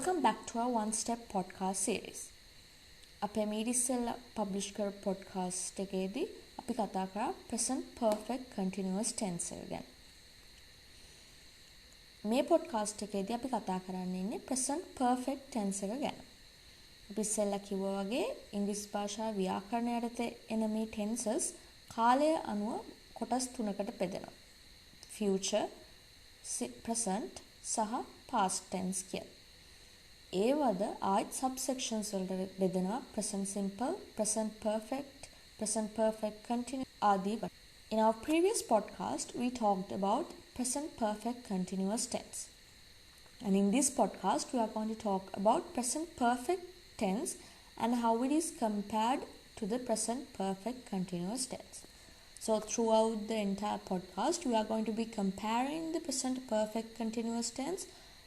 Welcome back to our One Step podcast series. අපේ මීඩිස්සෙල්ලා publish කරපු podcast එකේදී අපි කතා කරා present perfect continuous tense එක ගැන. මේ podcast එකේදී අපි කතා කරන්න ඉන්නේ present perfect tense එක ගැන. අපි ඉස්සෙල්ලා කිව්වා වගේ ඉංග්‍රීසි භාෂාවේ ව්‍යාකරණ යටතේ එන මේ tenses කාලය අනුව කොටස් තුනකට බෙදෙනවා. future, present සහ past tense කියලා. ඒවද ආයිත් subsections වලට බෙදෙනවා present simple, present perfect continuous ආදී වශයෙන්. In our previous podcast we talked about present perfect continuous tense. And in this podcast we are going to talk about present perfect tense and how it is compared to the present perfect continuous tense. So throughout the entire podcast we are going to be comparing the present perfect continuous tense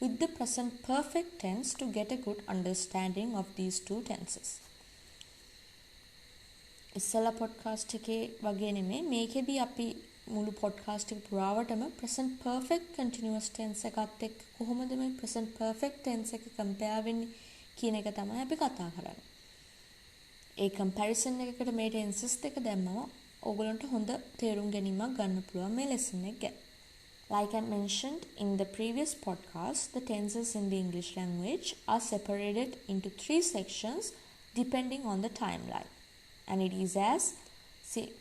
with the present perfect tense to get a good understanding of these two tenses. ඉස්සෙල්ලා podcast එකේ වගේ නෙමෙයි මේකෙදී අපි මුළු podcast එක පුරාවටම present perfect continuous tense එකත් එක්ක කොහොමද මේ present perfect tense එක compare වෙන්නේ කියන එක තමයි අපි කතා කරන්නේ. ඒ comparison එකකට මේ tenses දෙක දැම්මම ඕගොල්ලන්ට හොඳ තේරුම් ගැනීමක් ගන්න පුළුවන් මේ lesson එක ගැන. Like I mentioned in the previous podcast, the tenses in the English language are separated into 3 sections depending on the timeline. And it is as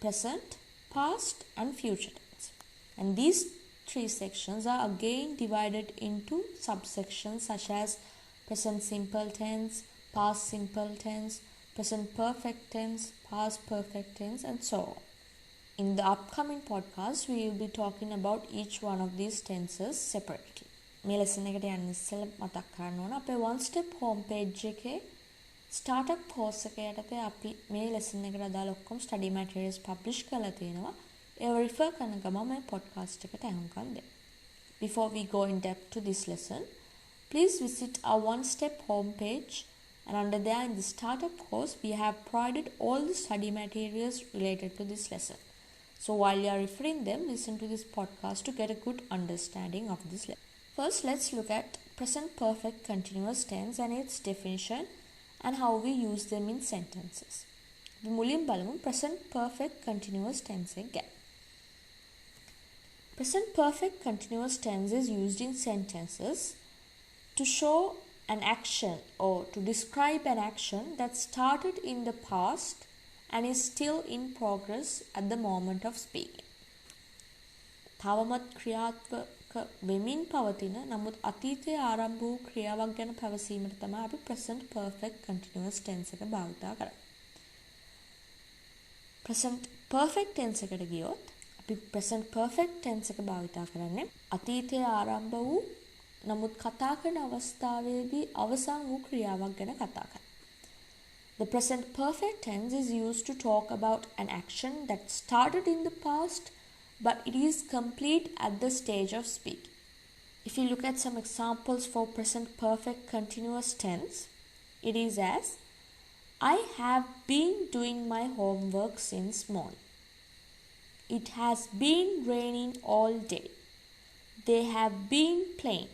present, past and future tense. And these 3 sections are again divided into subsections such as present simple tense, past simple tense, present perfect tense, past perfect tense and so on. In the upcoming podcast, we will be talking about each one of these tenses separately. මේ lesson එකට යන්න ඉස්සෙල්ලා මතක් කරන්න ඕන අපේ one step home page එකේ startup course එක යටතේ අපි මේ lesson එකට අදාළ ඔක්කොම study materials publish කරලා තියෙනවා. ඒව refer කරන ගමන් මේ podcast එකට අහුම්කම් දෙන්න. Before we go in depth to this lesson, please visit our one step home page and under there in the startup course we have provided all the study materials related to this lesson. So while you are referring them, listen to this podcast to get a good understanding of this lesson. First, let's look at present perfect continuous tense and its definition and how we use them in sentences. We මුලින් බලමු present perfect continuous tense again. Present perfect continuous tense is used in sentences to show an action or to describe an action that started in the past and is still in progress at the moment of speaking. තවමත් ක්‍රියාත්මක වෙමින් පවතින නමුත් අතීතයේ ආරම්භ වූ ක්‍රියාවක් ගැන පැවසීමට තමයි අපි present perfect continuous tense එක භාවිතා කරන්නේ. present perfect tense එකට ගියොත් අපි present perfect tense එක භාවිතා කරන්නේ අතීතයේ ආරම්භ වූ නමුත් කතා කරන අවස්ථාවේදී අවසන් වූ ක්‍රියාවක් ගැන කතා කරනවා. The present perfect tense is used to talk about an action that started in the past but it is complete at the stage of speaking. If you look at some examples for present perfect continuous tense, it is as I have been doing my homework since morning. It has been raining all day. They have been playing.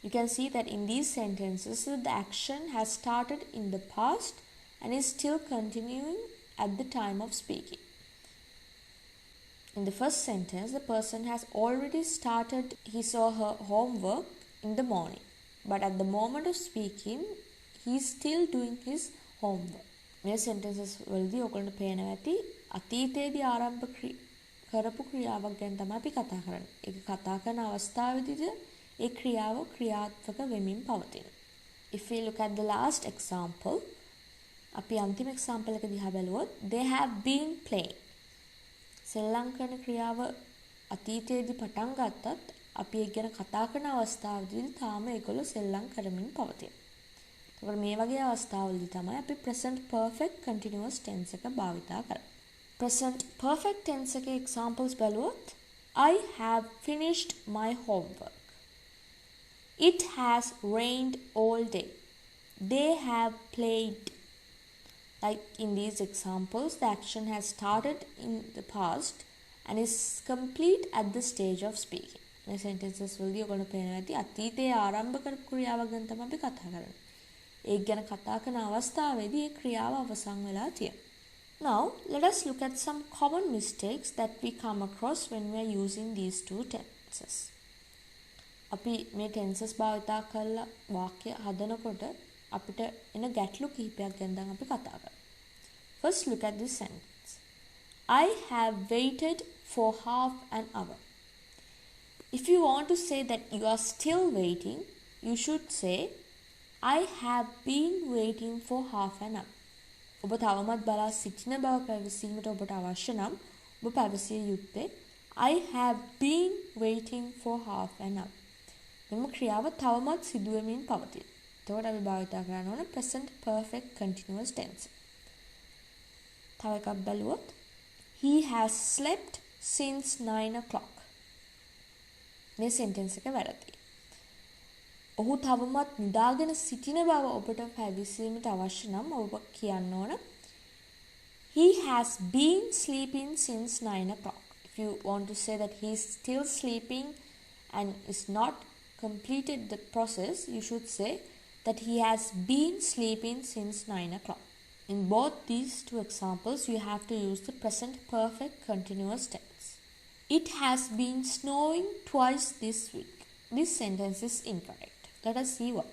You can see that in these sentences the action has started in the past and is still continuing at the time of speaking. In the first sentence, the person has already started his or her homework in the morning, but at the moment of speaking, he is still doing his homework. මේ sentences වලදී ඔයගොල්ලන්ට පේනවා ඇති අතීතයේදී ආරම්භ කරපු ක්‍රියාවක් ගැන තමයි අපි කතා කරන්නේ. ඒක කතා කරන අවස්ථාවේදීද ඒ ක්‍රියාව ක්‍රියාත්මක වෙමින් පවතින. If we look at the last example, අපි අන්තිම example එක දිහා බැලුවොත් they have been playing. සෙල්ලම් කරන ක්‍රියාව අතීතයේදී පටන් ගත්තත් අපි ඒක ගැන කතා කරන අවස්ථාවේදී තාම ඒගොල්ලෝ සෙල්ලම් කරමින් පවතින. ඒකට මේ වගේ අවස්ථාවලදී තමයි අපි present perfect continuous tense එක භාවිතා කරන්නේ. present perfect tense එකේ examples බැලුවොත් I have finished my homework. It has rained all day. They have played. Like in these examples, the action has started in the past and is complete at the stage of speaking. මේ sentences වලදී ඔයගොල්ලෝ පේනවා ඇති අතීතයේ ආරම්භ කරපු ක්‍රියාවක් ගැන තමයි අපි කතා කරන්නේ. ඒක ගැන කතා කරන අවස්ථාවේදී ඒ ක්‍රියාව අවසන් වෙලා තියෙනවා. Now, let us look at some common mistakes that we come across when we are using these two tenses. අපි මේ tenses භාවිතා කරලා වාක්‍ය හදනකොට අපිට එන ගැටලු කිහිපයක් ගැන දැන් අපි කතා කරමු. First, look at this sentence. I have waited for half an hour. If you want to say that you are still waiting, you should say I have been waiting for half an hour. ඔබ තවමත් බලා සිටින බව පැවසීමට ඔබට අවශ්‍ය නම් ඔබ පැවසිය යුත්තේ I have been waiting for half an hour. මෙම ක්‍රියාව තවමත් සිදු වෙමින් පවතී. එතකොට අපි භාවිත කරන්න ඕන present perfect continuous tense. තව එකක් බලුවොත් He has slept since 9 o'clock. මේ sentence එක වැරදි. ඔහු තවමත් නිදාගෙන සිටින බව ඔබට පැවසීමට අවශ්‍ය නම් ඔබ කියන්න ඕන He has been sleeping since 9 o'clock. If you want to say that he is still sleeping and is not completed the process, you should say that he has been sleeping since 9 o'clock. In both these two examples, you have to use the present perfect continuous tense. It has been snowing twice this week. This sentence is incorrect. Let us see why.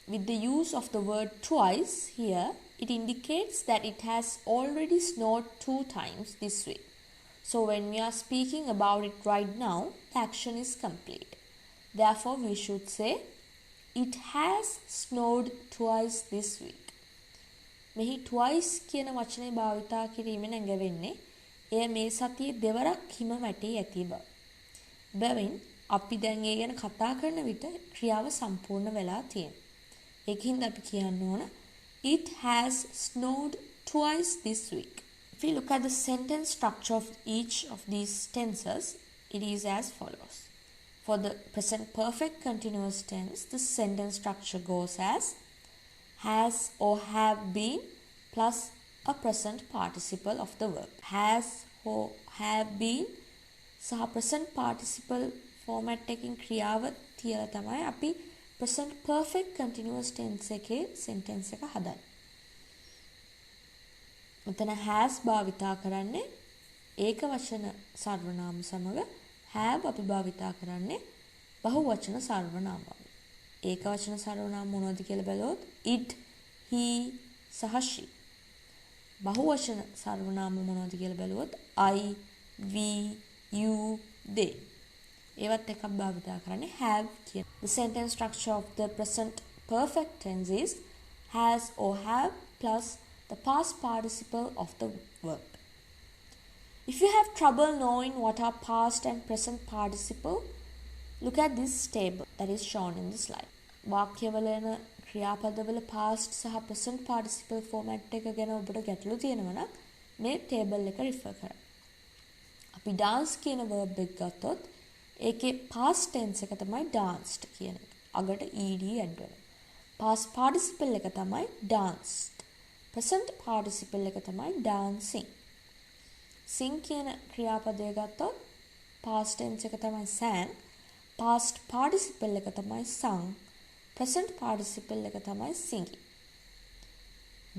With the use of the word twice here, it indicates that it has already snowed 2 times this week. So when we are speaking about it right now, the action is complete. Therefore, we should say, it has snowed twice this week. මෙහි twice කියන වචනේ භාවිතා කිරීමෙන් ඇඟවෙන්නේ එය මේ සතියේ දෙවරක් හිම වැටී ඇති බව. බැවින් අපි දැන් ඒ ගැන කතා කරන විට ක්‍රියාව සම්පූර්ණ වෙලා තියෙනවා. ඒකින්ද අපි කියන්න ඕන It has snowed twice this week. If we look at the sentence structure of each of these tenses, it is as follows. For the present perfect continuous tense, the sentence structure goes as has or have been plus a present participle of the verb. Has or have been සහ present participle format එකකින් ක්‍රියාව තියලා තමයි අපි present perfect continuous tense එකේ sentence එක හදන්නේ. මෙතන has භාවිතා කරන්නේ ඒක වචන සර්වනාම සමග have අපි භාවිතා කරන්නේ බහු වචන සර්වනාම. ඒක වචන සර්වනාම මොනවද කියලා බලුවොත් it, he සහ she. බහු වචන සර්වනාම මොනවද කියලා බලුවොත් I, we, you, they. ඒවත් එකක් භාවිතා කරන්නේ have කියන. The sentence structure of the present perfect tense is has or have plus the past participle of the verb. If you have trouble knowing what are past and present participle, look at this table that is shown in the slide. වාක්‍යවල එන ක්‍රියාපදවල past සහ present participle format එක ගැන ඔබට ගැටලු තියෙනවා නම් මේ table එක refer කරන්න. අපි dance කියන verb එක ගත්තොත් ඒකේ past tense එක තමයි danced කියන එක. අගට ed add වෙනවා. past participle එක තමයි danced. present participle එක තමයි dancing. sing කියන ක්‍රියාපදය ගත්තොත් past tense එක තමයි sang. past participle එක තමයි sung. present participle එක තමයි singing.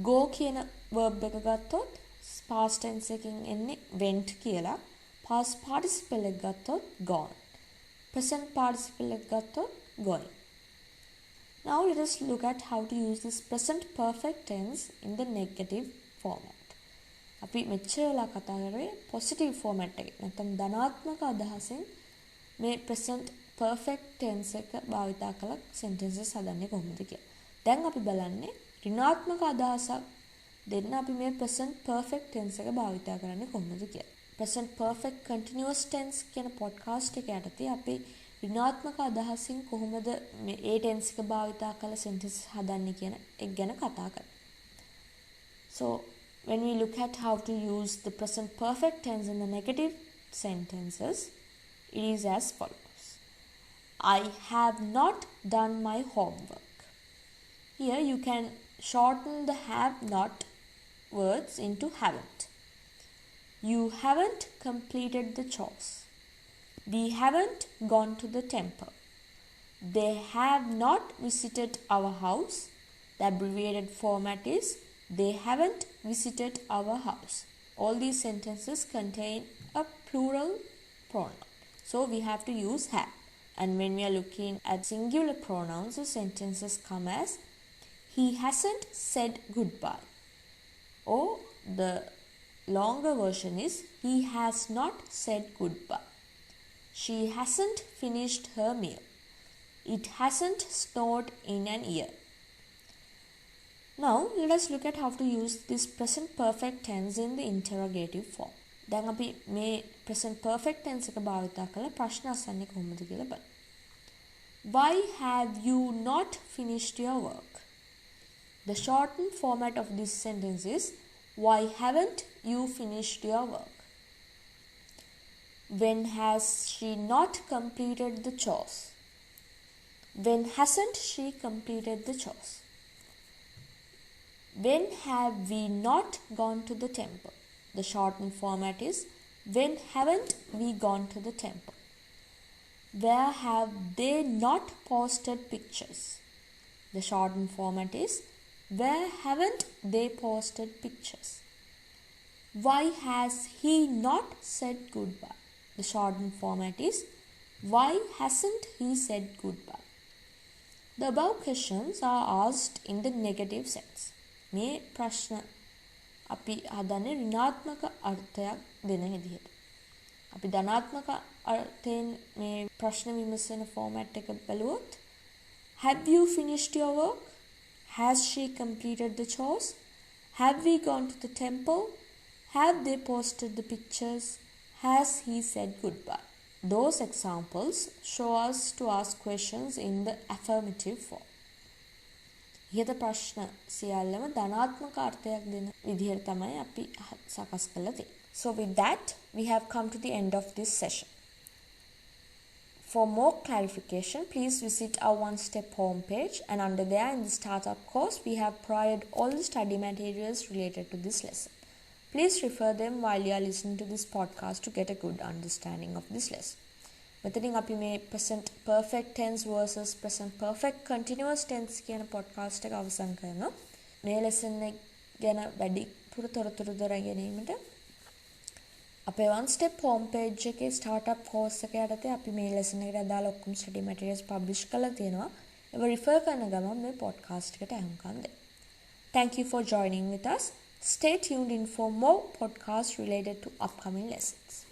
go කියන verb එක ගත්තොත් past tense එකකින් එන්නේ went කියලා. past participle එක ගත්තොත් gone. present participle එක ගත්තොත් going. Now let us look at how to use this present perfect tense in the negative format. අපි මෙච්චර වෙලා කතා කරේ positive format එකේ. නැත්නම් ධනාත්මක අදහසෙන් මේ present perfect tense එක භාවිතා කළ sentences හදන්නේ කොහොමද කියලා. දැන් අපි බලන්නේ ඍණාත්මක අදහසක් දෙන්න අපි මේ present perfect tense එක භාවිතා කරන්නේ කොහොමද කියලා. present perfect continuous tense කියන podcast එක යටතේ අපි ඍණාත්මක අදහසින් කොහොමද මේ ඒ tense එක භාවිතා කළ sentences හදන්නේ කියන එක ගැන කතා කරමු. So when we look at how to use the present perfect tense in the negative sentences, it is as follows. I have not done my homework. Here you can shorten the have not words into haven't. You haven't completed the chores. We haven't gone to the temple. They have not visited our house. The abbreviated format is they haven't visited our house. All these sentences contain a plural pronoun. So we have to use have. And when we are looking at singular pronouns, the sentences come as he hasn't said goodbye. Or the longer version is he has not said goodbye. She hasn't finished her meal. It hasn't snowed in an year. Now let us look at how to use this present perfect tense in the interrogative form. දැන් අපි මේ present perfect tense එක භාවිතා කරලා ප්‍රශ්න අසන්නේ කොහොමද කියලා බලමු. Why have you not finished your work? The shortened format of this sentence is why haven't you finished your work? When has she not completed the chores? When hasn't she completed the chores? When have we not gone to the temple? The shortened format is when haven't we gone to the temple? Where have they not posted pictures? The shortened format is where haven't they posted pictures? Why has he not said goodbye? The shortened format is why hasn't he said goodbye? The above questions are asked in the negative sense. මේ ප්‍රශ්න අපි හදන්නේ ඍණාත්මක අර්ථයක් දෙන විදිහට. අපි ධනාත්මක අර්ථයෙන් මේ ප්‍රශ්න විමසන ෆෝමැට් එක බලුවොත් have you finished your work? Has she completed the chores? Have we gone to the temple? Have they posted the pictures? Has he said goodbye? Those examples show us to ask questions in the affirmative form. ඉහත ප්‍රශ්න සියල්ලම ධනාත්මක අර්ථයක් දෙන විදිහට තමයි අපි සකස් කරලා තියෙන්නේ. So with that, we have come to the end of this session. For more clarification, please visit our one-step homepage, and under there in the startup course, we have provided all the study materials related to this lesson. Please refer them while you are listening to this podcast to get a good understanding of this lesson. මෙතනින් අපි මේ present perfect tense versus present perfect continuous tense කියන podcast එක අවසන් කරනවා. මේ lesson එක ගැන වැඩි තොරතුරු දරා ගැනීමට අපේ one step home page එකේ startup course එක යටතේ අපි මේ lesson එකට අදාළ ඔක්කොම study materials publish කරලා තියෙනවා. ඒව refer කරන ගමන් මේ podcast එකට අහුම්කම් දෙන්න. Thank you for joining with us. Stay tuned in for more podcasts related to upcoming lessons.